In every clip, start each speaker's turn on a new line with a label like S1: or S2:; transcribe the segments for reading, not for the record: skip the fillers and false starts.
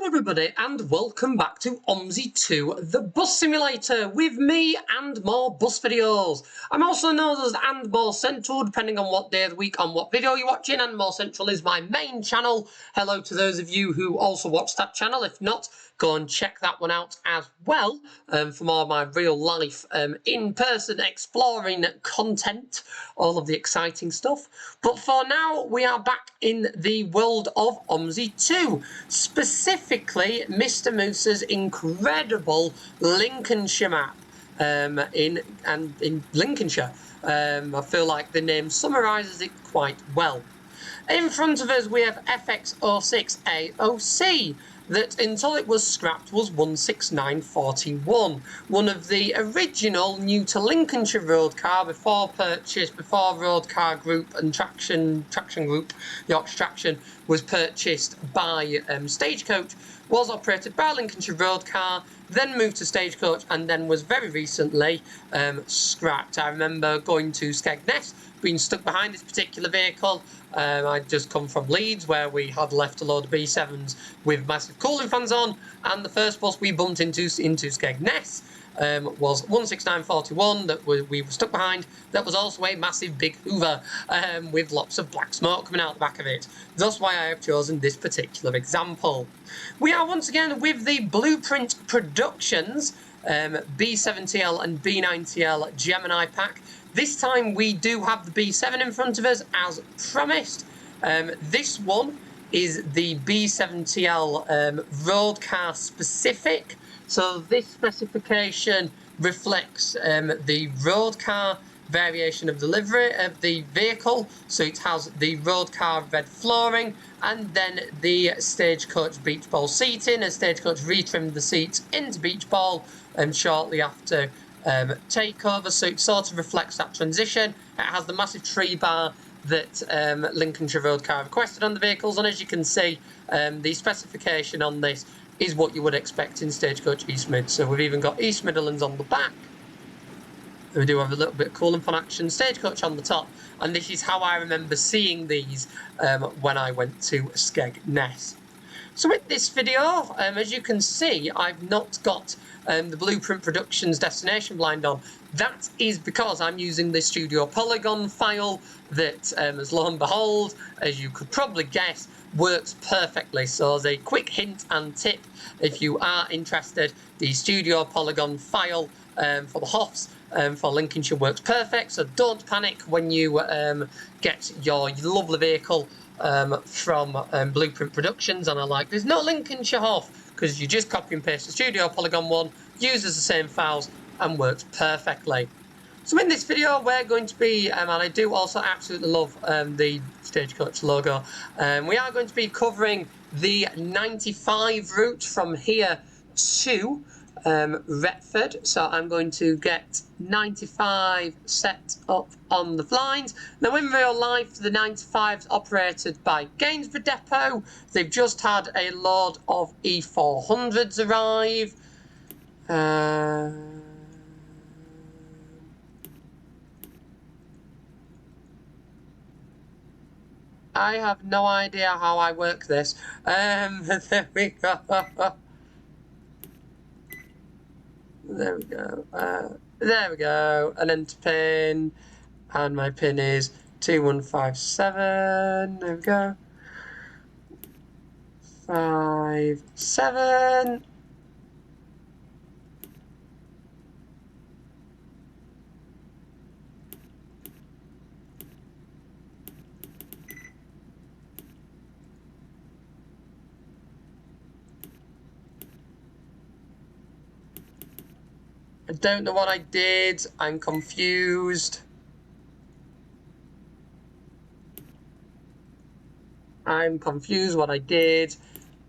S1: everybody and welcome back to OMSI 2, the bus simulator, with me and more bus videos. I'm also known as and more central, depending on what day of the week, on what video you're watching, and more central is my main channel. Hello to those of you who also watch that channel. If not, go and check that one out as well for more of my real life in-person exploring content, all of the exciting stuff. But for now, we are back in the world of OMSI 2, specifically Mr. Moose's incredible Lincolnshire map in Lincolnshire. I feel like the name summarises it quite well. In front of us we have FX06 AOC, that until it was scrapped was 16941, one of the original new to Lincolnshire Roadcar before purchase, before Roadcar Group and Traction Group, Yorkshire Traction, was purchased by Stagecoach, was operated by Lincolnshire Roadcar, then moved to Stagecoach, and then was very recently scrapped. I remember going to Skegness, being stuck behind this particular vehicle. I'd just come from Leeds, where we had left a load of B7s with massive cooling fans on, and the first bus we bumped into Skegness was 16941 that we were stuck behind. That was also a massive big Hoover with lots of black smoke coming out the back of it. That's why I have chosen this particular example. We are once again with the Blueprint Productions B7TL and B9TL Gemini pack. This time we do have the B7 in front of us as promised. This one is the B7TL Roadcar specific. So this specification reflects the Roadcar variation of the livery of the vehicle. So it has the Roadcar red flooring and then the Stagecoach beach ball seating. And Stagecoach retrimmed the seats into beach ball shortly after takeover, so it sort of reflects that transition. It has the massive tree bar that Lincolnshire Roadcar requested on the vehicles, and as you can see, the specification on this is what you would expect in Stagecoach East Mid. So we've even got East Midlands on the back. We do have a little bit of cooling fan action, Stagecoach on the top, and this is how I remember seeing these when I went to Skegness. So in this video, as you can see, I've not got the Blueprint Productions destination blind on. That is because I'm using the Studio Polygon file that, as lo and behold, as you could probably guess, works perfectly. So as a quick hint and tip, if you are interested, the Studio Polygon file for the Hoffs for Lincolnshire works perfect. So don't panic when you get your lovely vehicle from Blueprint Productions and are like, there's no Lincolnshire Hoff, because you just copy and paste the Studio Polygon one, uses the same files, and works perfectly. So in this video, we're going to be, and I do also absolutely love the Stagecoach logo, we are going to be covering the 95 route from here to Retford. So I'm going to get 95 set up on the blinds. Now in real life, the 95's operated by Gainsborough Depot. They've just had a load of E400s arrive. I have no idea how I work this. There we go. There we go. There we go. An enter pin. And my pin is 2157. There we go. 57. I don't know what I did. I'm confused. I'm confused what I did.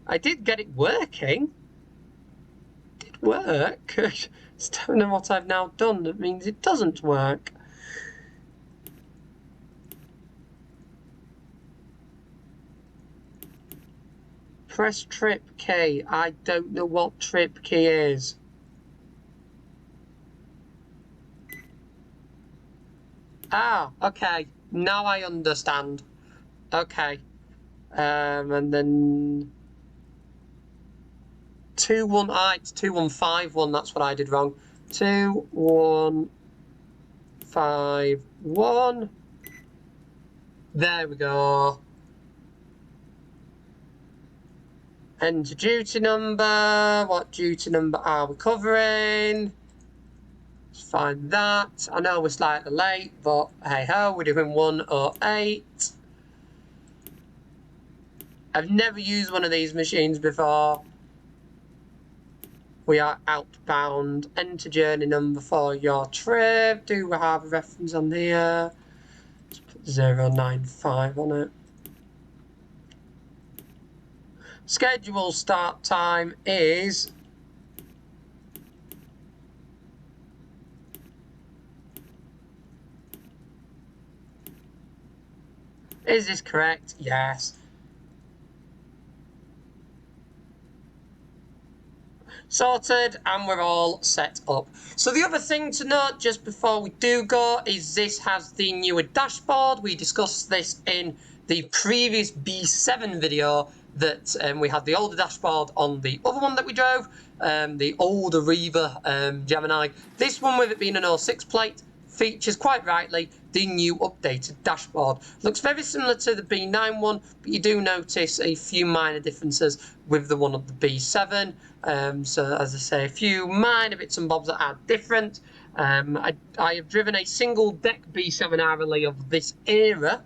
S1: I did get it working. It did work. I just don't know what I've now done. That means it doesn't work. Press trip key. I don't know what trip key is. Ah, okay. Now I understand. Okay. And then it's 2151, that's what I did wrong. 2151. There we go. Enter duty number. What duty number are we covering? Let's find that. I know we're slightly late, but hey ho, we're doing 108. I've never used one of these machines before. We are outbound. Enter journey number for your trip. Do we have a reference on here? Let's put 095 on it. Schedule start time is this correct? Yes. Sorted, and we're all set up. So the other thing to note just before we do go is this has the newer dashboard. We discussed this in the previous B7 video that we had the older dashboard on the other one that we drove, the older Reaver Gemini. This one, with it being an 06 plate, features quite rightly the new updated dashboard. Looks very similar to the B9 one, but you do notice a few minor differences with the one of the B7. So as I say, a few minor bits and bobs that are different. I have driven a single deck B7 RLE of this era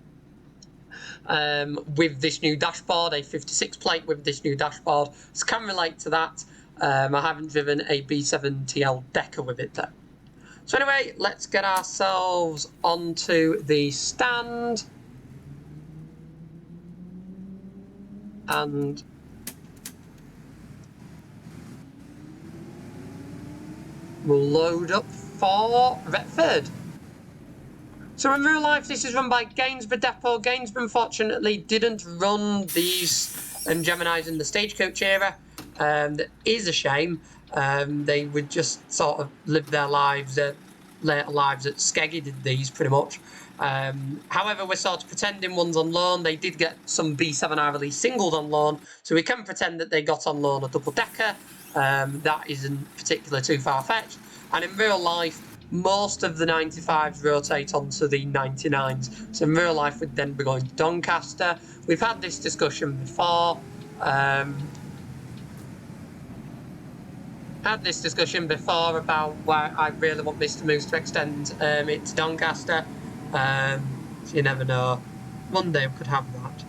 S1: with this new dashboard, a 56 plate with this new dashboard, so can relate to that. I haven't driven a B7TL decker with it though. So anyway, let's get ourselves onto the stand. And we'll load up for Retford. So in real life, this is run by Gainsborough Depot. Gainsborough, unfortunately, didn't run these Geminis in the Stagecoach era. That is a shame. They would just sort of live their lives, later lives at Skeggy did these pretty much. However, we're sort of pretending one's on loan. They did get some B7 RLE singles on loan, so we can pretend that they got on loan a double decker. That isn't particularly too far-fetched. And in real life, most of the 95s rotate onto the 99s. So in real life, we'd then be going to Doncaster. We've had this discussion before. About why I really want Mr. Moose to extend it to Doncaster. So you never know. One day we could have that.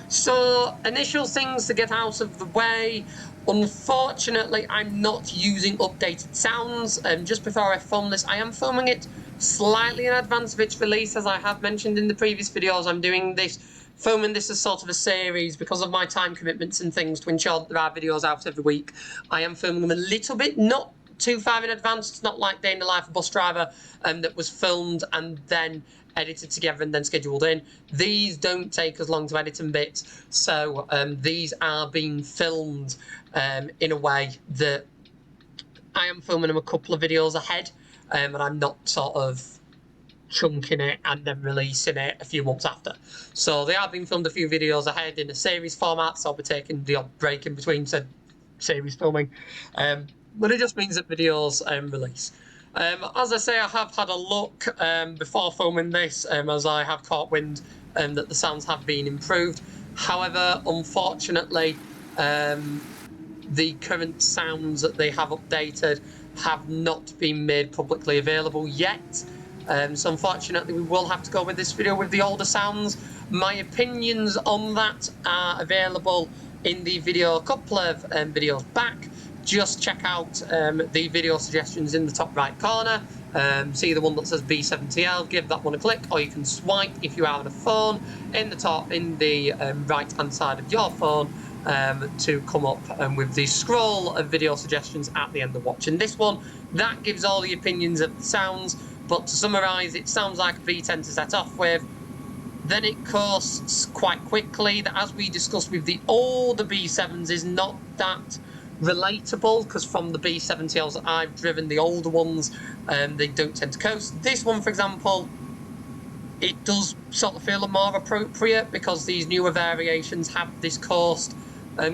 S1: So, initial things to get out of the way. Unfortunately, I'm not using updated sounds. Just before I film this, I am filming it slightly in advance of its release. As I have mentioned in the previous videos, I'm doing this, filming this as sort of a series because of my time commitments and things to ensure that there are videos out every week. I am filming them a little bit, not too far in advance. It's not like Day in the Life of a Bus Driver that was filmed and then edited together and then scheduled in. These don't take as long to edit and bits, so these are being filmed in a way that I am filming them a couple of videos ahead, and I'm not sort of chunking it and then releasing it a few months after. So they are being filmed a few videos ahead in a series format, so I'll be taking the odd break in between said series filming, but it just means that videos release. As I say, I have had a look before filming this, as I have caught wind that the sounds have been improved. However, unfortunately, the current sounds that they have updated have not been made publicly available yet. So unfortunately, we will have to go with this video with the older sounds. My opinions on that are available in the video a couple of videos back. Just check out the video suggestions in the top right corner. See the one that says B7TL, give that one a click, or you can swipe if you are on a phone in the right hand side of your phone to come up with the scroll of video suggestions at the end of watching this one. That gives all the opinions of the sounds, but to summarise, it sounds like a V10 to set off with. Then it coasts quite quickly. That, as we discussed with the older B7s, is not that relatable, because from the B7TLs that I've driven, the older ones, they don't tend to coast. This one, for example, it does sort of feel more appropriate because these newer variations have this coast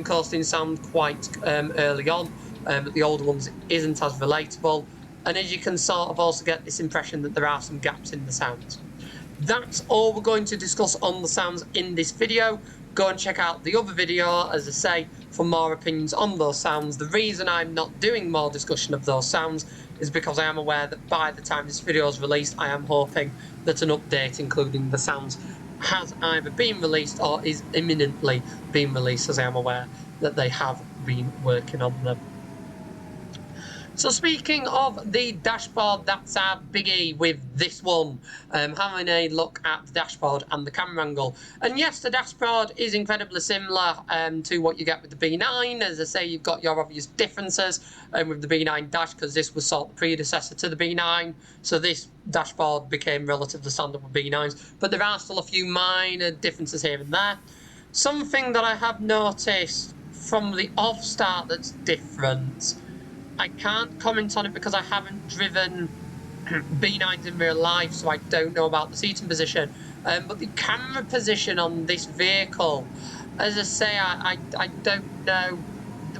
S1: Coasting sound quite early on, but the older ones isn't as relatable. And as you can sort of also get this impression that there are some gaps in the sounds. That's all we're going to discuss on the sounds in this video. Go and check out the other video, as I say, for more opinions on those sounds. The reason I'm not doing more discussion of those sounds is because I am aware that by the time this video is released, I am hoping that an update including the sounds has either been released or is imminently being released, as I am aware that they have been working on them. So speaking of the dashboard, that's our biggie with this one, having a look at the dashboard and the camera angle. And yes, the dashboard is incredibly similar to what you get with the B9. As I say, you've got your obvious differences with the B9 dash, because this was sort of the predecessor to the B9. So this dashboard became relatively standard with B9s, but there are still a few minor differences here and there. Something that I have noticed from the off-start that's different, I can't comment on it because I haven't driven B9s in real life, so I don't know about the seating position. But the camera position on this vehicle, as I say, I don't know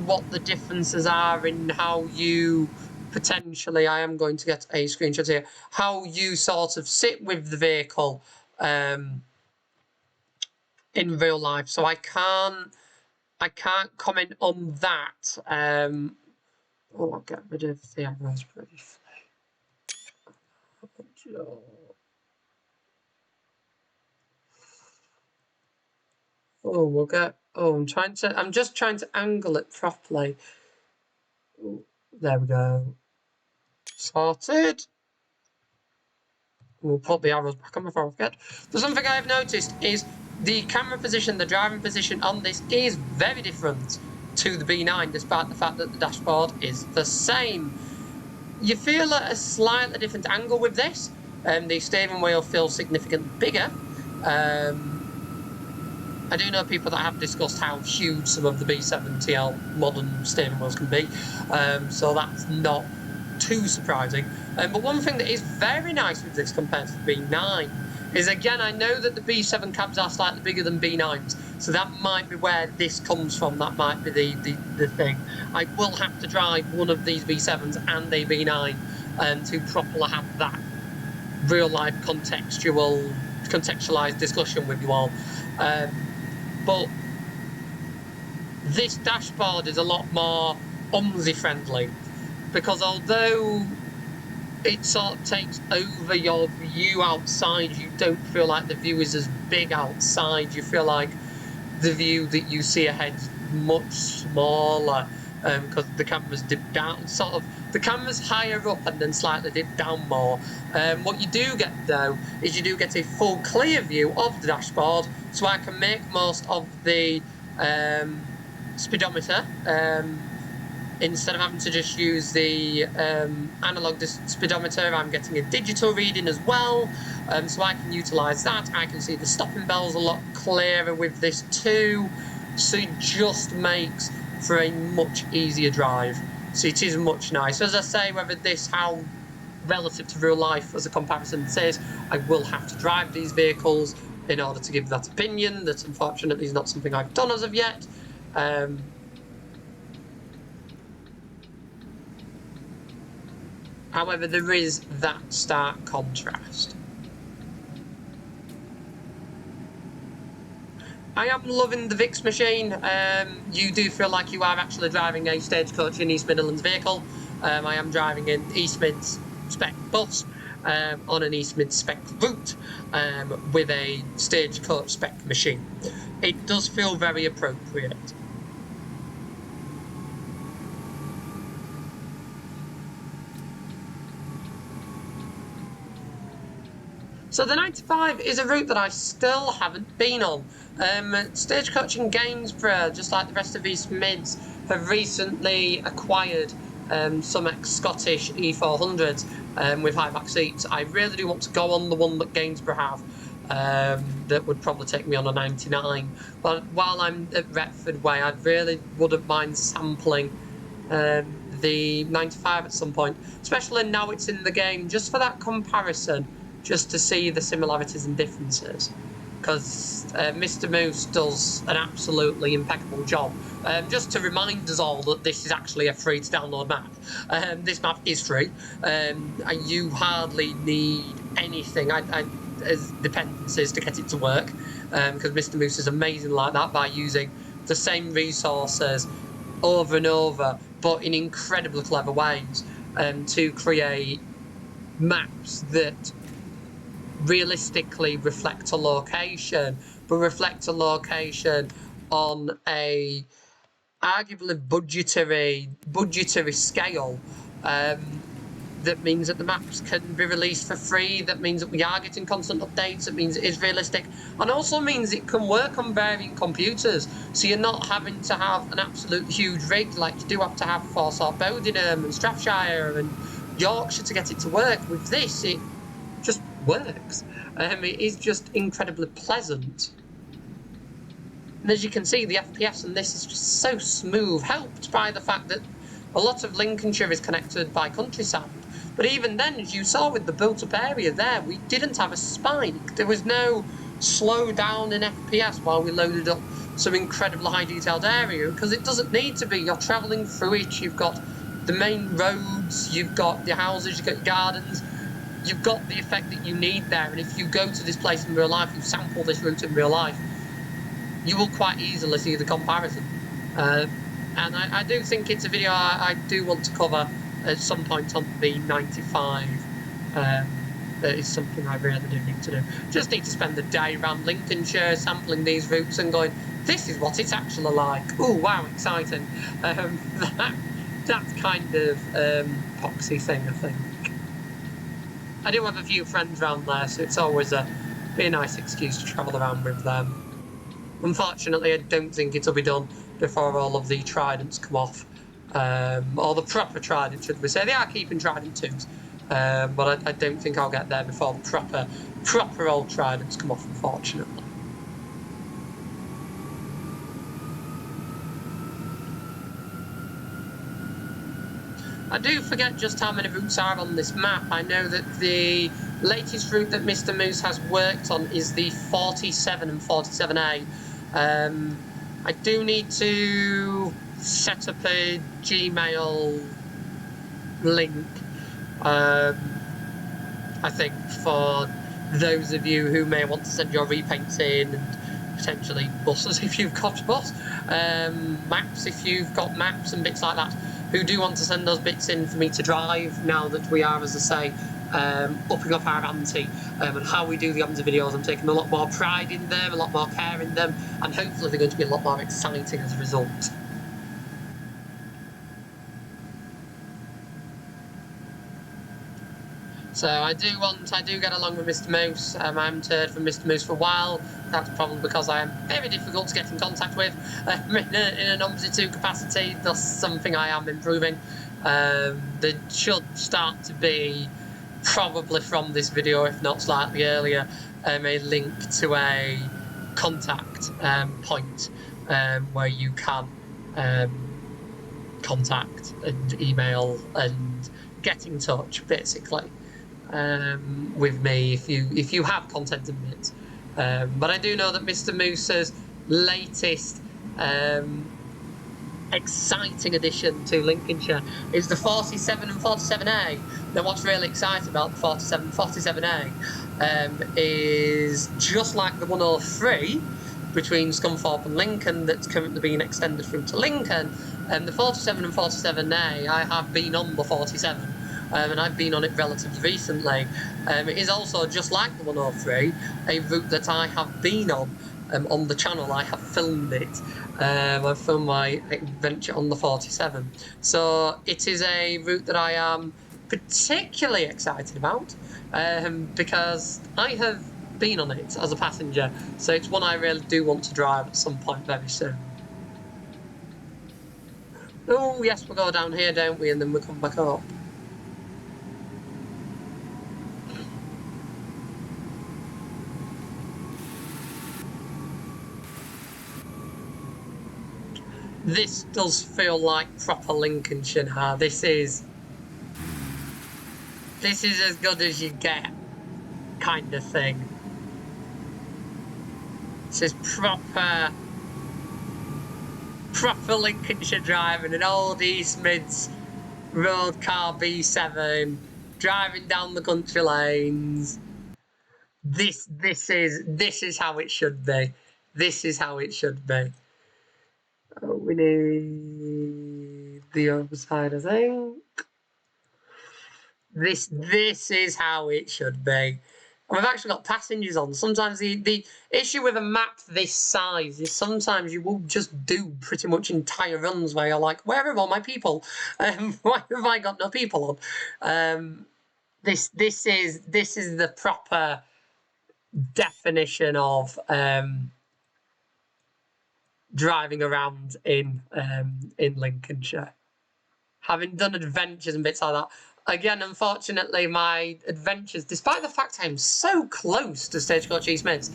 S1: what the differences are in how you potentially, I am going to get a screenshot here, how you sort of sit with the vehicle in real life. So I can't comment on that. Oh, I'll get rid of the arrows briefly. Oh, we'll get. Oh, I'm just trying to angle it properly. Ooh, there we go. Sorted. We'll put the arrows back on before I forget. The something I've noticed is the camera position, the driving position on this is very different to the B9, despite the fact that the dashboard is the same. You feel at a slightly different angle with this. The steering wheel feels significantly bigger. I do know people that have discussed how huge some of the B7TL modern steering wheels can be, so that's not too surprising. But one thing that is very nice with this compared to the B9 is, again, I know that the B7 cabs are slightly bigger than B9s, so that might be where this comes from. That might be the thing. I will have to drive one of these B7s and a B9 to properly have that real-life contextualised discussion with you all. But this dashboard is a lot more OMSI friendly, because although it sort of takes over your view outside, you don't feel like the view is as big outside. You feel like the view that you see ahead is much smaller, because the camera's dipped down, sort of, the camera's higher up and then slightly dipped down more. What you do get though is you do get a full clear view of the dashboard, so I can make most of the speedometer. Instead of having to just use the analog speedometer, I'm getting a digital reading as well, so I can utilise that. I can see the stopping bells a lot clearer with this too, so it just makes for a much easier drive. So it is much nicer. As I say, whether this, how relative to real life as a comparison says, I will have to drive these vehicles in order to give that opinion. That unfortunately is not something I've done as of yet. However, there is that stark contrast. I am loving the VIX machine. You do feel like you are actually driving a Stagecoach in East Midlands vehicle. I am driving an East Mids spec bus on an East Mids spec route with a Stagecoach spec machine. It does feel very appropriate. So the 95 is a route that I still haven't been on. Stagecoach in Gainsborough, just like the rest of East Mids, have recently acquired some ex-Scottish E400s with high back seats. I really do want to go on the one that Gainsborough have. That would probably take me on a 99. But while I'm at Retford Way, I really wouldn't mind sampling the 95 at some point, especially now it's in the game, just for that comparison, just to see the similarities and differences. because Mr. Moose does an absolutely impeccable job. Just to remind us all that this is actually a free to download map. This map is free, and you hardly need anything as dependencies to get it to work, because Mr. Moose is amazing like that by using the same resources over and over, but in incredibly clever ways, to create maps that realistically reflect a location, but reflect a location on a arguably budgetary scale. That means that the maps can be released for free, that means that we are getting constant updates, that means it is realistic, and also means it can work on varying computers, so you're not having to have an absolute huge rig like you do have to have for sort of Bowdingham and Strathshire and Yorkshire to get it to work. With this, it just works. It is just incredibly pleasant. And as you can see, the FPS in this is just so smooth, helped by the fact that a lot of Lincolnshire is connected by countryside. But even then, as you saw with the built-up area there, we didn't have a spike. There was no slow down in FPS while we loaded up some incredibly high detailed area, because it doesn't need to be. You're travelling through it, you've got the main roads, you've got the houses, you've got your gardens, you've got the effect that you need there. And if you go to this place in real life, you sample this route in real life, you will quite easily see the comparison. And I do think it's a video I do want to cover at some point on the 95. That is something I really do need to do. Just need to spend the day around Lincolnshire sampling these routes and going, this is what it's actually like. Oh wow, exciting. That kind of poxy thing, I think. I do have a few friends around there, so it's always be a nice excuse to travel around with them. Unfortunately, I don't think it'll be done before all of the Tridents come off. Or the proper Trident, should we say. They are keeping Trident 2s. But I don't think I'll get there before the proper old Tridents come off, unfortunately. I do forget just how many routes are on this map. I know that the latest route that Mr. Moose has worked on is the 47 and 47A. I do need to set up a Gmail link, I think, for those of you who may want to send your repaints in, and potentially buses if you've got a bus, maps if you've got maps and bits like that, who do want to send those bits in for me to drive, now that we are, as I say, upping up our ante, and how we do the OMSI videos. I'm taking a lot more pride in them, a lot more care in them, and hopefully they're going to be a lot more exciting as a result. So I do get along with Mr. Moose. I haven't heard from Mr. Moose for a while. That's probably because I am very difficult to get in contact with in an OMSI 2 capacity. That's something I am improving. There should start to be, probably from this video, if not slightly earlier, a link to a contact point where you can contact and email and get in touch, basically, with me if you have content in it. But I do know that Mr. Moose's latest exciting addition to Lincolnshire is the 47 and 47A. Now, what's really exciting about the 47 and 47A is just like the 103 between Scunthorpe and Lincoln that's currently being extended through to Lincoln. The 47 and 47A, I have been on the 47. And I've been on it relatively recently. It is also, just like the 103, a route that I have been on the channel. I have filmed it. I've filmed my adventure on the 47. So it is a route that I am particularly excited about, because I have been on it as a passenger. So it's one I really do want to drive at some point very soon. Oh yes, we'll go down here, don't we? And then we'll come back up. This does feel like proper Lincolnshire now. This is as good as you get, kind of thing. This is proper Lincolnshire driving, an old East Mids Roadcar B7, driving down the country lanes. This is how it should be. This is how it should be. Oh, we need the other side, I think. This is how it should be. And we've actually got passengers on. Sometimes the issue with a map this size is sometimes you will just do pretty much entire runs where you're like, where are all my people? Why have I got no people on? This is the proper definition of driving around in Lincolnshire. Having done adventures and bits like that. Again, unfortunately, my adventures, despite the fact I'm so close to Stagecoach East Mids,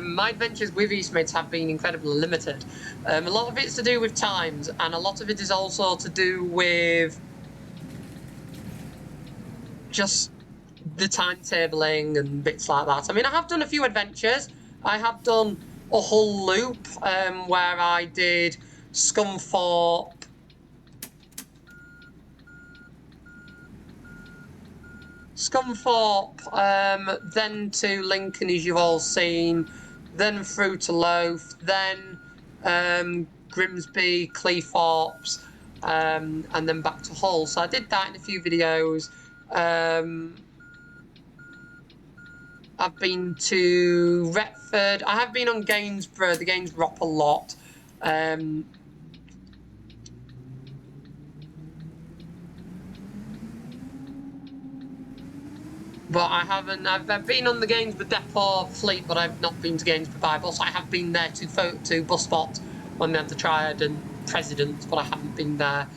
S1: my adventures with East Mids have been incredibly limited. A lot of it's to do with times, and a lot of it is also to do with just the timetabling and bits like that. I mean, I have done a few adventures. I have done a whole loop where I did Scunthorpe, then to Lincoln, as you've all seen, then through to Loath, then Grimsby, Cleethorpes, and then back to Hull. So I did that in a few videos. I've been to Retford. I have been on Gainsborough, the Gainsborough a lot. But I haven't. I've been on the Gainsborough Depot fleet, but I've not been to Gainsborough by bus. I have been there to bus spot when they had the Triad and President, but I haven't been there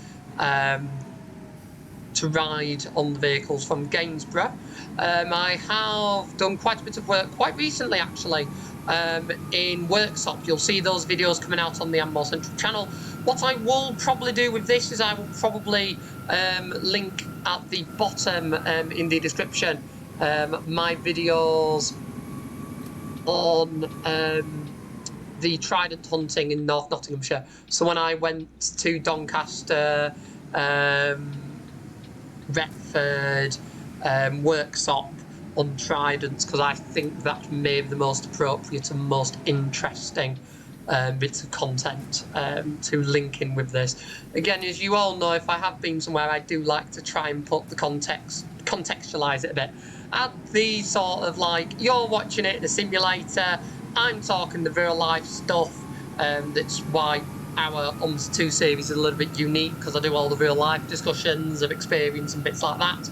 S1: to ride on the vehicles from Gainsborough. I have done quite a bit of work quite recently, actually, in Worksop. You'll see those videos coming out on the More Central channel. What I will probably do with this is I will probably link at the bottom in the description my videos on the trident hunting in North Nottinghamshire. So when I went to Doncaster, Retford, Worksop on tridents, because I think that may be the most appropriate and most interesting bits of content to link in with this. Again, as you all know, if I have been somewhere, I do like to try and put the contextualise it a bit. Add the sort of like, you're watching it in a simulator, I'm talking the real life stuff. That's why our OMSI 2 series is a little bit unique, because I do all the real life discussions of experience and bits like that.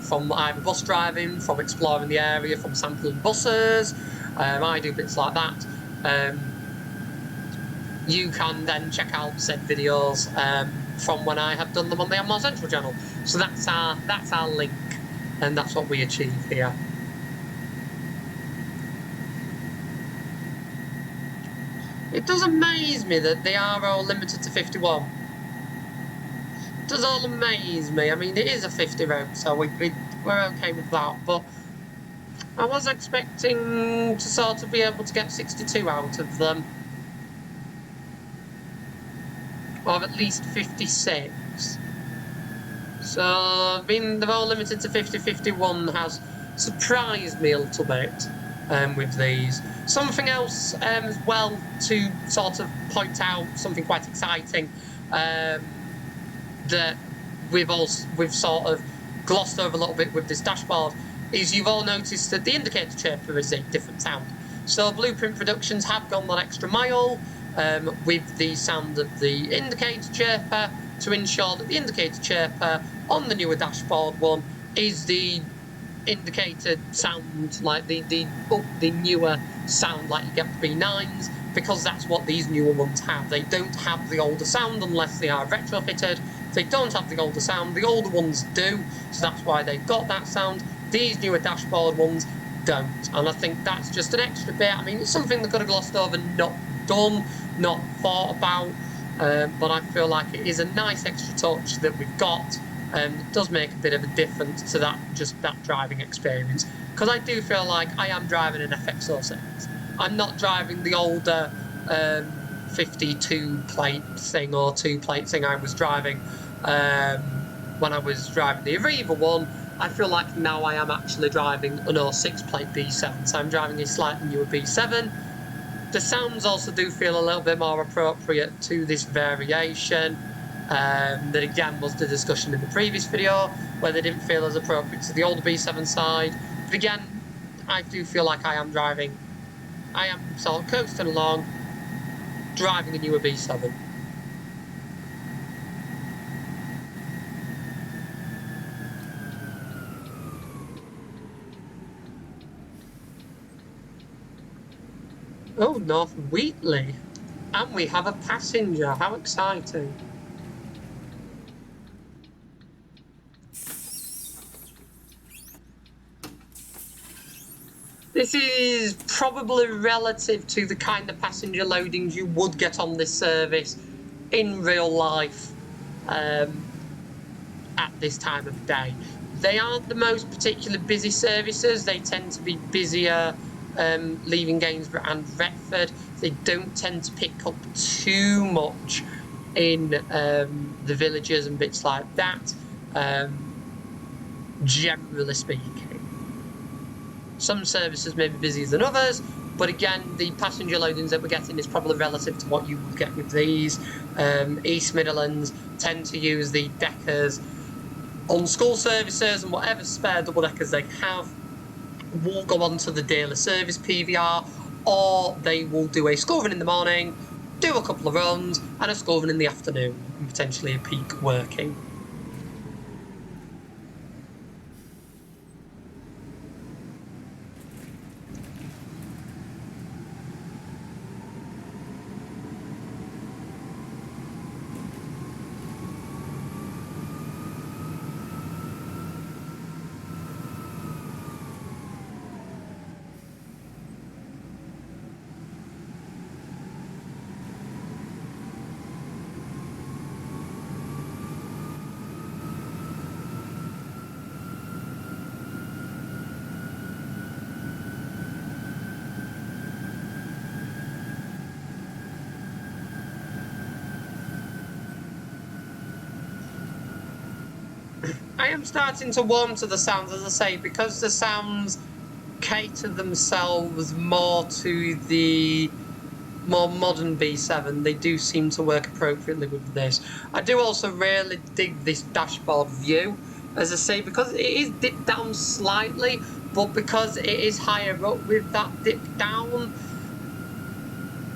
S1: From either bus driving, from exploring the area, from sampling buses. I do bits like that. You can then check out said videos from when I have done them on the More Central channel. So that's our link, and that's what we achieve here. It does amaze me that they are all limited to 51. It does all amaze me. I mean, it is a 50 road, so we're okay with that. But I was expecting to sort of be able to get 62 out of them. Or at least 56. So, I mean, they're all limited to 50. 51 has surprised me a little bit with these. Something else as well to sort of point out, something quite exciting that we've sort of glossed over a little bit with this dashboard, is you've all noticed that the indicator chirper is a different sound. So Blueprint Productions have gone that extra mile with the sound of the indicator chirper to ensure that the indicator chirper on the newer dashboard one is the indicator sound, like the newer sound like you get with B9s, because that's what these newer ones have. They don't have the older sound unless they are retrofitted. They don't have the older sound. The older ones do, so that's why they've got that sound. These newer dashboard ones don't, and I think that's just an extra bit. I mean, it's something that could have glossed over, not done, not thought about, but I feel like it is a nice extra touch that we've got. It does make a bit of a difference to that driving experience, because I do feel like I am driving an FX06. I'm not driving the older 52 plate thing or 2 plate thing I was driving when I was driving the Arriva one. I feel like now I am actually driving an 06 plate B7, so I'm driving a slightly newer B7. The sounds also do feel a little bit more appropriate to this variation. That again was the discussion in the previous video, where they didn't feel as appropriate to the older B7 side. But again, I do feel like I am sort of coasting along, driving a newer B7. Oh, North Wheatley. And we have a passenger. How exciting. This is probably relative to the kind of passenger loadings you would get on this service in real life at this time of day. They aren't the most particularly busy services. They tend to be busier leaving Gainsborough and Retford. They don't tend to pick up too much in the villages and bits like that, generally speaking. Some services may be busier than others, but again, the passenger loadings that we're getting is probably relative to what you would get with these. East Midlands tend to use the deckers on school services, and whatever spare double deckers they have will go on to the daily service PVR, or they will do a school run in the morning, do a couple of runs, and a school run in the afternoon, and potentially a peak working. I am starting to warm to the sounds, as I say, because the sounds cater themselves more to the more modern B7. They do seem to work appropriately with this. I do also really dig this dashboard view, as I say, because it is dipped down slightly, but because it is higher up with that dip down,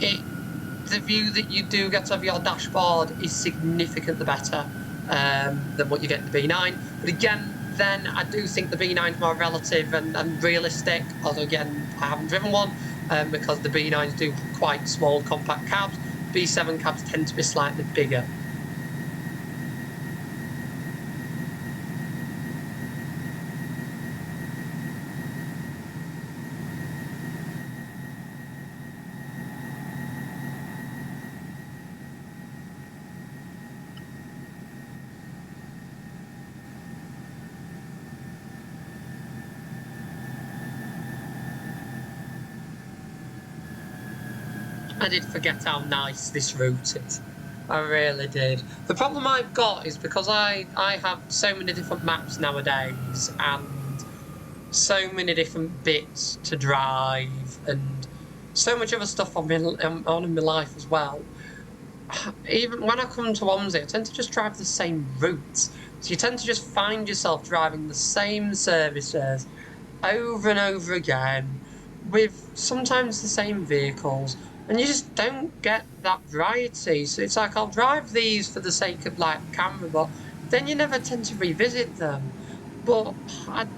S1: the view that you do get of your dashboard is significantly better than what you get in the B9. But again, then I do think the B9 is more relative and realistic, although again, I haven't driven one, because the B9s do quite small, compact cabs. B7 cabs tend to be slightly bigger. I did forget how nice this route is. I really did. The problem I've got is because I have so many different maps nowadays and so many different bits to drive and so much other stuff on in my life as well. Even when I come to OMSI, I tend to just drive the same routes. So you tend to just find yourself driving the same services over and over again with sometimes the same vehicles. And you just don't get that variety. So it's like, I'll drive these for the sake of like camera, but then you never tend to revisit them. But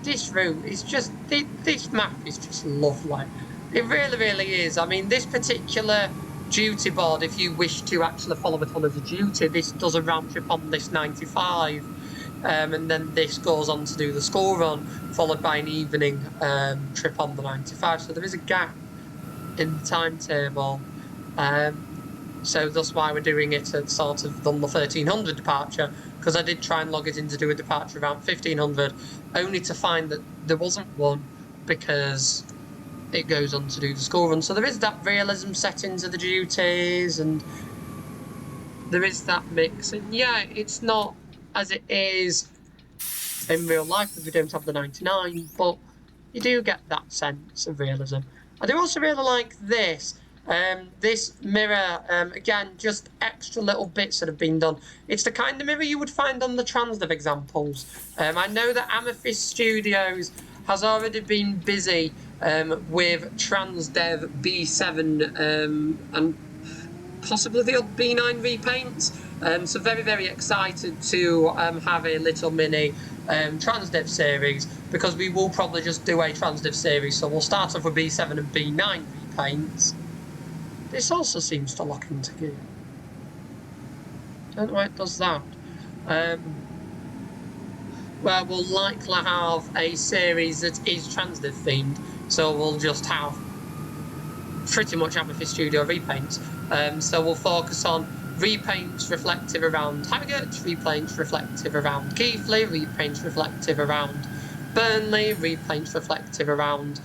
S1: this route is just, this map is just lovely. It really, really is. I mean, this particular duty board, if you wish to actually follow it on as a duty, this does a round trip on this 95. And then this goes on to do the school run, followed by an evening trip on the 95. So there is a gap in the timetable, so that's why we're doing it at sort of on the 1300 departure, because I did try and log it in to do a departure around 1500, only to find that there wasn't one, because it goes on to do the school run. So there is that realism set into the duties, and there is that mix. And yeah, it's not as it is in real life if we don't have the 99, but you do get that sense of realism. I do also really like this. This mirror, again, just extra little bits that have been done. It's the kind of mirror you would find on the Transdev examples. I know that Amethyst Studios has already been busy with Transdev B7 and possibly the odd B9 repaints. So very, very excited to have a little mini Transdev series, because we will probably just do a Transdev series. So we'll start off with B7 and B9 repaints. This also seems to lock into gear. Don't know why it does that. Where we'll likely have a series that is Transdev themed. So we'll just have pretty much Amethyst Studio repaints. So we'll focus on repaints reflective around Harrogate, repaints reflective around Keighley, repaints reflective around Burnley, repaints reflective around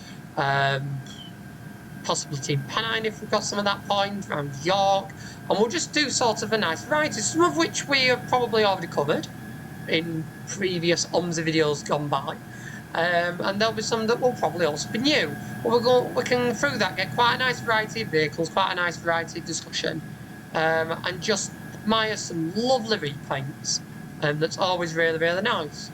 S1: possibly Team Pennine if we've got some at that point, around York, and we'll just do sort of a nice variety, some of which we have probably already covered in previous OMSI videos gone by. And there'll be some that will probably also be new. But we can, through that, get quite a nice variety of vehicles, quite a nice variety of discussion, and just admire some lovely repaints. That's always really, really nice.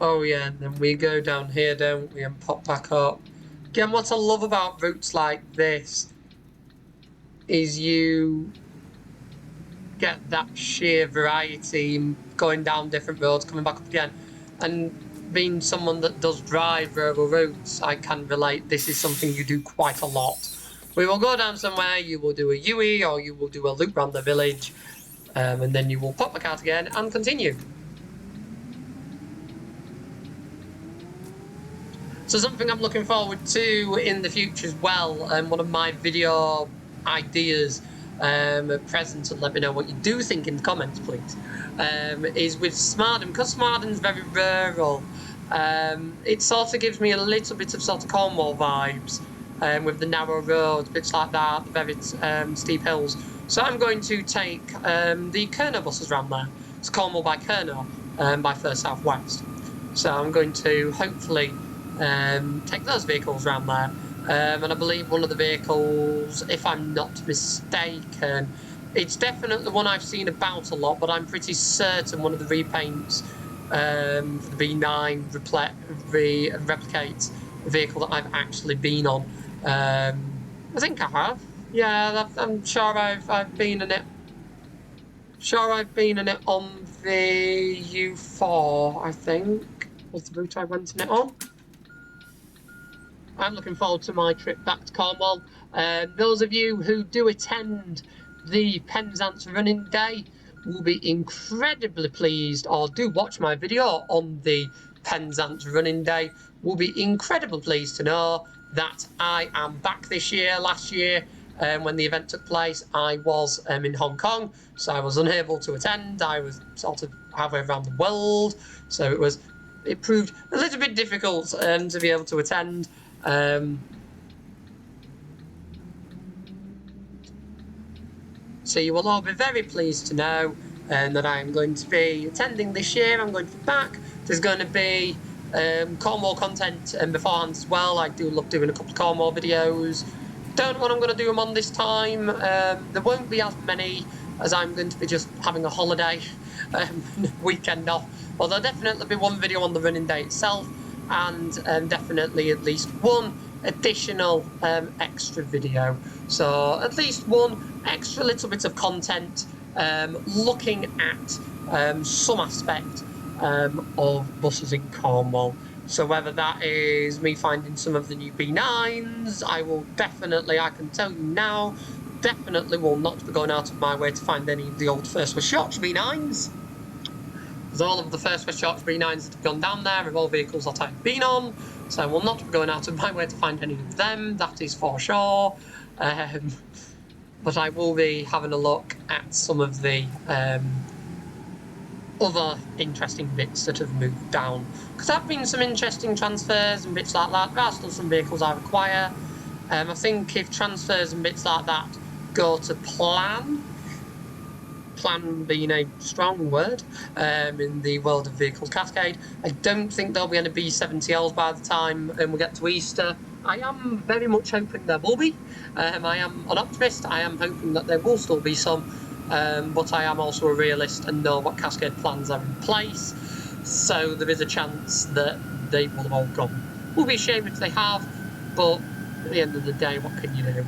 S1: Oh yeah, and then we go down here, don't we, and pop back up. Again, what I love about routes like this is you get that sheer variety, going down different roads, coming back up again. And being someone that does drive rural routes, I can relate. This is something you do quite a lot. We will go down somewhere, you will do a UE, or you will do a loop around the village, and then you will pop back out again and continue. So something I'm looking forward to in the future as well, one of my video ideas at present, and let me know what you do think in the comments please, is with Smarden. Because Smarden's very rural, it sort of gives me a little bit of sort of Cornwall vibes, with the narrow roads, bits like that, the very steep hills. So I'm going to take the Kernow buses around there. It's Cornwall by Kernow, by First South West. So I'm going to hopefully take those vehicles around there, and I believe one of the vehicles, if I'm not mistaken, it's definitely one I've seen about a lot, but I'm pretty certain one of the repaints for the B9 replicates a vehicle that I've actually been on. I think I have. Yeah, I'm sure I've been in it. Sure, I've been in it on the U4, I think, was the route I went in it on. I'm looking forward to my trip back to Cornwall. Those of you who do attend the Penzance running day will be incredibly pleased, or do watch my video on the Penzance running day, will be incredibly pleased to know that I am back this year. Last year, when the event took place, I was in Hong Kong, so I was unable to attend. I was sort of halfway around the world, so it proved a little bit difficult to be able to attend. So you will all be very pleased to know that I am going to be attending this year. I'm going to be back. There's going to be Cornwall content beforehand as well. I do love doing a couple of Cornwall videos. Don't know what I'm going to do them on this time. There won't be as many, as I'm going to be just having a holiday, weekend off. Well, there'll definitely be one video on the running day itself, and definitely at least one additional extra video. So at least one extra little bit of content looking at some aspect of buses in Cornwall. So whether that is me finding some of the new B9s, I can tell you now, definitely will not be going out of my way to find any of the old First West Yorkshire B9s. Because all of the First West Yorkshire B9s that have gone down there are all vehicles that I've been on, so I will not be going out of my way to find any of them, that is for sure. But I will be having a look at some of the other interesting bits that have moved down, because there have been some interesting transfers and bits like that. There are still some vehicles I require. I think if transfers and bits like that go to plan being a strong word in the world of vehicles cascade, I don't think there'll be any B7TLs by the time we get to Easter. I am very much hoping there will be. I am an optimist. I am hoping that there will still be some, but I am also a realist and know what cascade plans are in place, so there is a chance that they will have all gone. It will be a shame if they have, but at the end of the day, what can you do?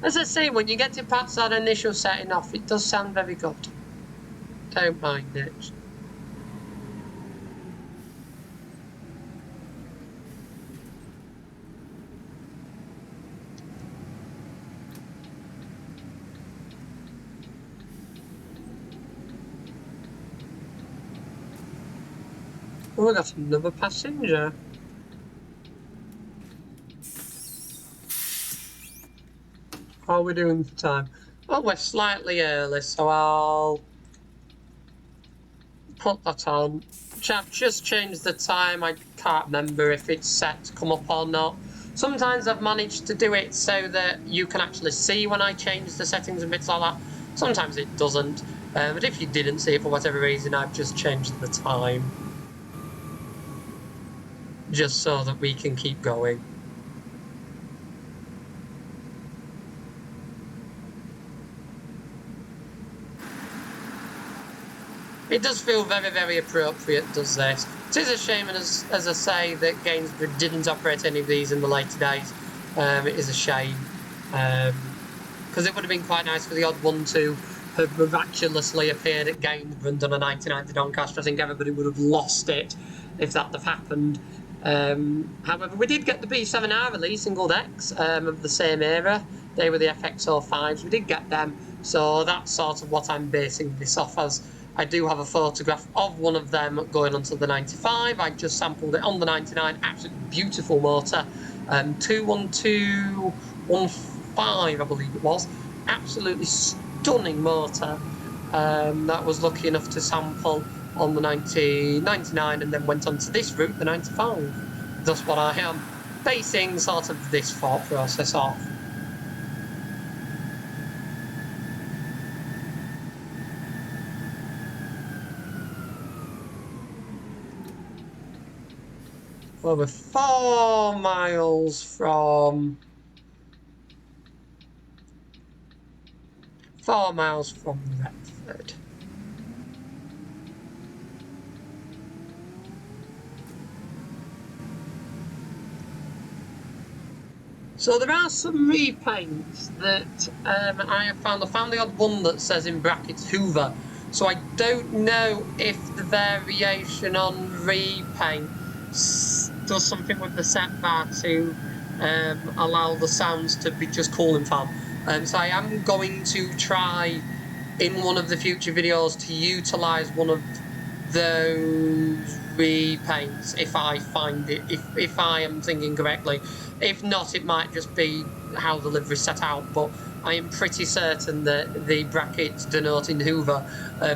S1: As I say, when you get to past that initial setting off, it does sound very good. Don't mind it. Oh, we got another passenger. How are we doing for time? Oh, we're slightly early, so I'll put that on. I've just changed the time. I can't remember if it's set to come up or not. Sometimes I've managed to do it so that you can actually see when I change the settings and bits like that. Sometimes it doesn't. But if you didn't see it for whatever reason, I've just changed the time. Just so that we can keep going. It does feel very, very appropriate, does this. It is a shame, as I say, that Gainsborough didn't operate any of these in the later days. It is a shame. Because it would have been quite nice for the odd one to have miraculously appeared at Gainsborough and done a 99 to Doncaster. I think everybody would have lost it if that had happened. However, we did get the B7R release single decks of the same era. They were the FX05s. We did get them. So that's sort of what I'm basing this off as. I do have a photograph of one of them going onto the 95. I just sampled it on the 99. Absolutely beautiful motor. 21215, I believe it was. Absolutely stunning motor. That was lucky enough to sample on the 99 and then went on to this route, the 95. That's what I am basing sort of this thought process off. Well, we're 4 miles from Retford. So there are some repaints that I have found. I found the odd one that says in brackets Hoover. So I don't know if the variation on repaint does something with the set bar to allow the sounds to be just cooling fan. So I am going to try in one of the future videos to utilise one of those repaints if I find it, if I am thinking correctly. If not, it might just be how the livery is set out, but I am pretty certain that the brackets denoting Hoover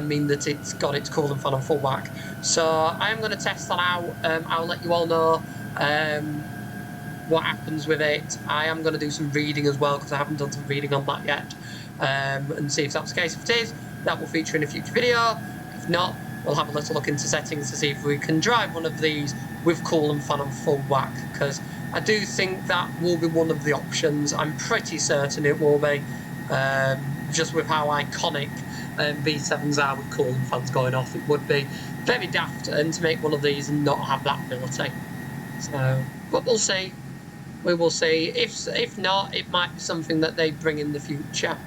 S1: mean that it's got its cooling fan on full whack. So I am going to test that out. I'll let you all know what happens with it. I am going to do some reading as well, because I haven't done some reading on that yet, and see if that's the case. If it is, that will feature in a future video. If not, we'll have a little look into settings to see if we can drive one of these with coolant fan on full whack, because I do think that will be one of the options. I'm pretty certain it will be, just with how iconic B7s are with coolant fans going off. It would be very daft and to make one of these and not have that ability. So, but we'll see. We will see. If not, it might be something that they bring in the future.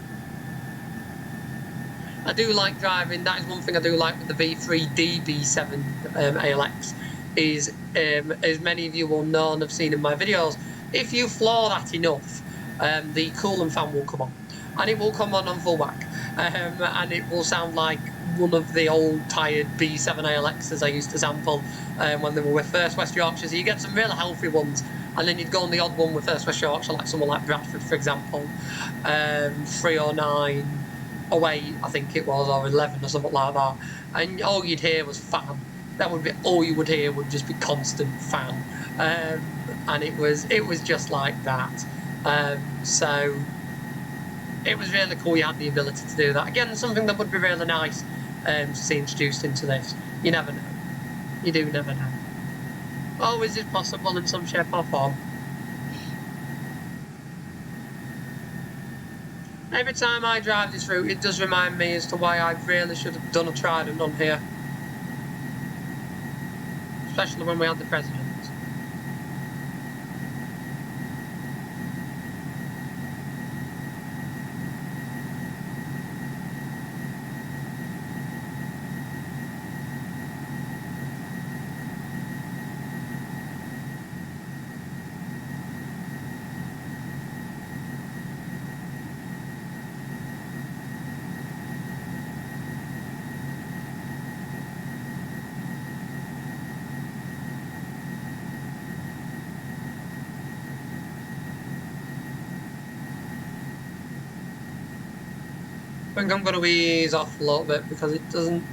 S1: I do like driving. That is one thing I do like with the V3D B7 ALX. Is as many of you will know and have seen in my videos, if you floor that enough, the coolant fan will come on, and it will come on full whack, and it will sound like one of the old tired B7 ALXs I used to sample when they were with First West Yorkshire. So you get some really healthy ones, and then you'd go on the odd one with First West Yorkshire, like someone like Bradford, for example, 309, 08, I think it was, or 11 or something like that, and all you'd hear was fan. That would be all you would hear, would just be constant fan, and it was just like that. So it was really cool. You had the ability to do that. Again, something that would be really nice to see introduced into this. You never know. You do never know. Always is possible in some shape or form. Every time I drive this route, it does remind me as to why I really should have done a tried and done here. Especially when we had the president. I think I'm going to ease off a little bit because it doesn't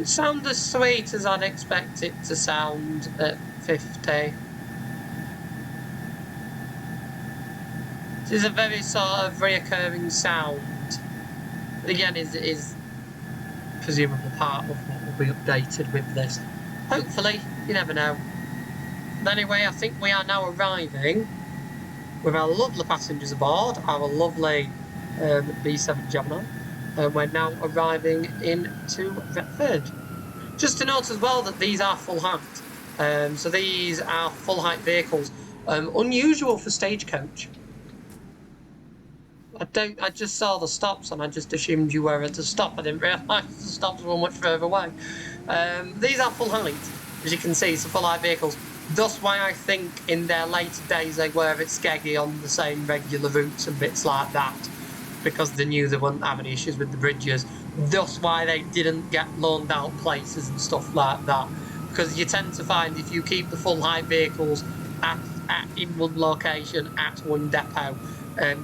S1: sound as sweet as I'd expect it to sound at 50. It is a very sort of reoccurring sound. Again, is presumably part of what will be updated with this. Hopefully, you never know. But anyway, I think we are now arriving with our lovely passengers aboard, our lovely B7 Gemini. We're now arriving into Retford. Just to note as well that these are full height. So these are full height vehicles. Unusual for stagecoach. I just saw the stops and I just assumed you were at a stop. I didn't realise the stops were much further away. These are full height, as you can see, so full height vehicles. Thus why I think in their later days they were a bit skeggy on the same regular routes and bits like that, because they knew they wouldn't have any issues with the bridges. Thus why they didn't get loaned out places and stuff like that, because you tend to find if you keep the full height vehicles in one location at one depot,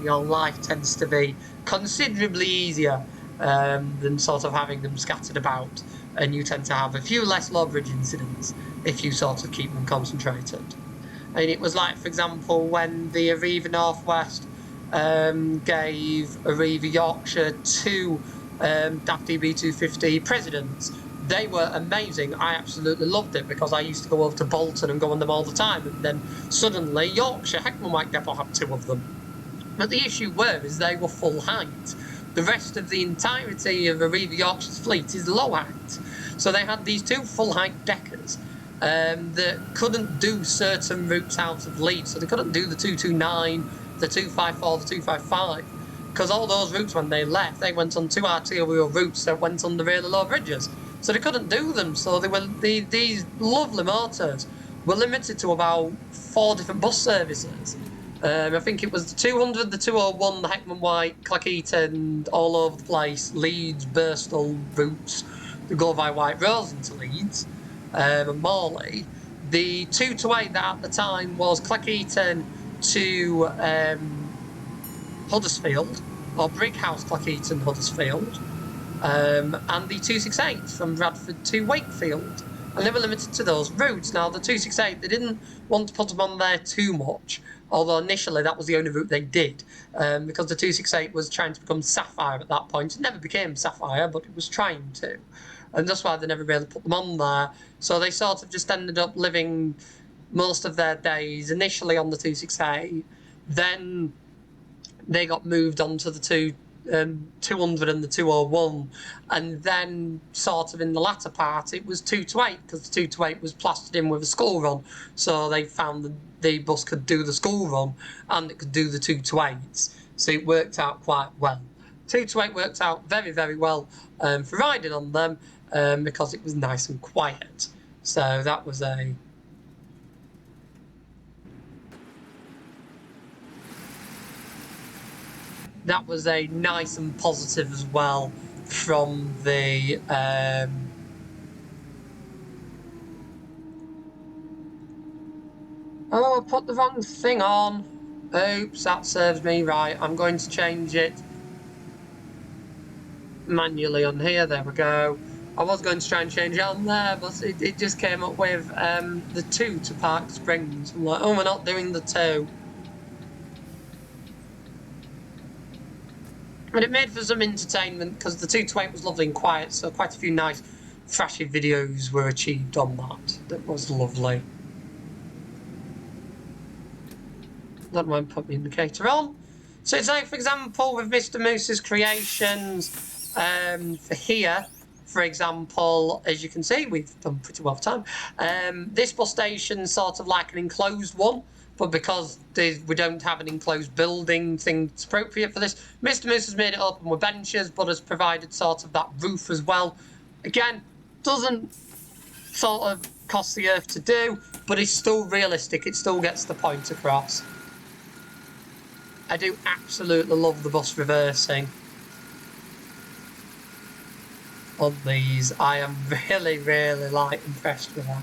S1: your life tends to be considerably easier than sort of having them scattered about, and you tend to have a few less low bridge incidents if you sort of keep them concentrated. And it was like, for example, when the Arriva Northwest gave Arriva Yorkshire two DAF DB250 presidents. They were amazing. I absolutely loved it because I used to go over to Bolton and go on them all the time, and then suddenly Yorkshire Heckman White Depot had two of them. But the issue is they were full height. The rest of the entirety of Arriva Yorkshire's fleet is low height. So they had these two full height deckers that couldn't do certain routes out of Leeds. So they couldn't do the 229, the 254, the 255. Because all those routes, when they left, they went on two arterial routes that went on the really low bridges. So they couldn't do them. So they were these lovely motors were limited to about 4 different bus services. I think it was the 200, the 201, the Heckman White, Clackheaton, all over the place, Leeds, Birstall routes that go via White Rose into Leeds, and Morley. The 228 that at the time was Clackheaton to Huddersfield, or Brighouse, Clackheaton, Huddersfield, and the 268 from Bradford to Wakefield. and they were limited to those routes. Now, the 268, they didn't want to put them on there too much, although initially that was the only route they did, because the 268 was trying to become Sapphire at that point. It never became Sapphire, but it was trying to, and that's why they never really put them on there. So they sort of just ended up living most of their days initially on the 268, then they got moved on to the 200 and the 201, and then sort of in the latter part it was 228, because the 228 was plastered in with a school run, so they found that the bus could do the school run and it could do the 228s, so it worked out quite well. 228 worked out very, very well for riding on them, because it was nice and quiet. So that was a nice and positive as well from the oh, I put the wrong thing on. Oops, that serves me right. I'm going to change it manually on here. There we go. I was going to try and change it on there, but it just came up with the 2 to Park Springs. I'm like, oh, we're not doing the 2. And it made for some entertainment, because the 228 was lovely and quiet, so quite a few nice flashy videos were achieved on that. That was lovely. That won't put the indicator on. So it's like, for example, with Mr. Moose's creations, for here, for example, as you can see, we've done pretty well for time. This bus station's sort of like an enclosed one, but because we don't have an enclosed building thing that's appropriate for this, Mr. Moose has made it open with benches, but has provided sort of that roof as well. Again, doesn't sort of cost the earth to do, but it's still realistic. It still gets the point across. I do absolutely love the bus reversing on these. I am really, really impressed with that.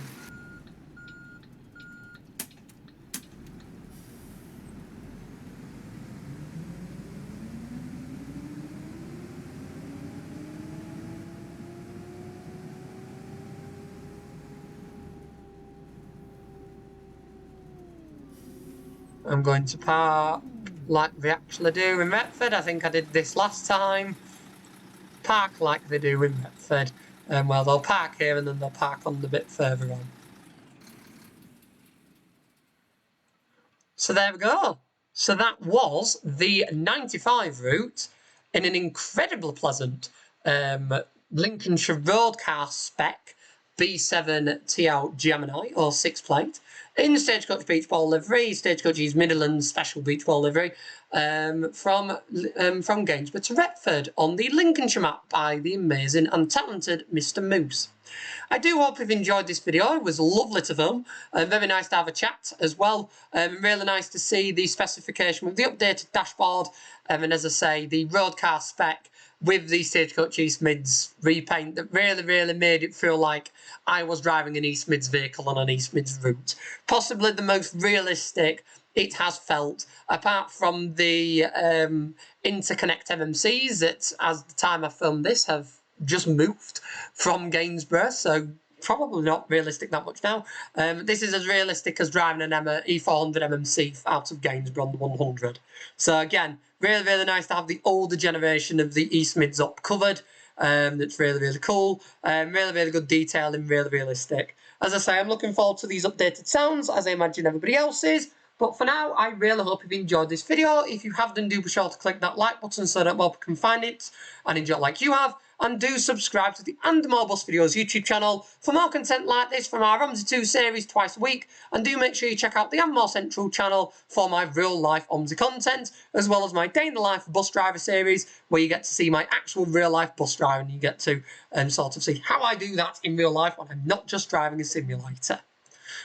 S1: I'm going to park like they actually do in Retford. I think I did this last time. Park like they do in Retford. Well, they'll park here and then they'll park on the bit further on. So there we go. So that was the 95 route in an incredibly pleasant Lincolnshire Roadcar spec B7TL Gemini, or 6 plate, in Stagecoach Beach Ball livery, Stagecoach's Midlands Special Beach Ball livery, from Gainsborough to Retford on the Lincolnshire map by the amazing and talented Mr. Moose. I do hope you've enjoyed this video. It was lovely to film, very nice to have a chat as well, really nice to see the specification with the updated dashboard, and as I say, the Roadcar spec with the Stagecoach East Mids repaint that really, really made it feel like I was driving an East Mids vehicle on an East Mids route. Possibly the most realistic it has felt, apart from the interconnect MMCs that, as the time I filmed this, have just moved from Gainsborough, so probably not realistic that much now. This is as realistic as driving an E400 MMC out of Gainsborough on the 100. So again, really, really nice to have the older generation of the East Mids up covered. That's really, really cool. Really, really good detailing, really realistic. As I say, I'm looking forward to these updated sounds, as I imagine everybody else is. But for now, I really hope you've enjoyed this video. If you have, then do be sure to click that like button so that more people can find it and enjoy it like you have. And do subscribe to the And More Bus Videos YouTube channel for more content like this from our OMSI 2 series twice a week. And do make sure you check out the And More Central channel for my real-life OMSI content, as well as my Day in the Life Bus Driver series, where you get to see my actual real-life bus driving. And you get to sort of see how I do that in real life when I'm not just driving a simulator.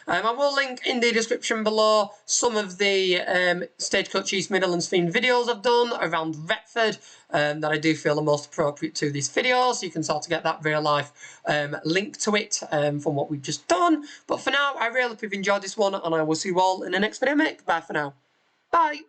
S1: I will link in the description below some of the Stagecoach East Midlands themed videos I've done around Retford that I do feel are most appropriate to this video, so you can sort of get that real life link to it from what we've just done. But for now, I really hope you've enjoyed this one, and I will see you all in the next video, mate. Bye for now. Bye.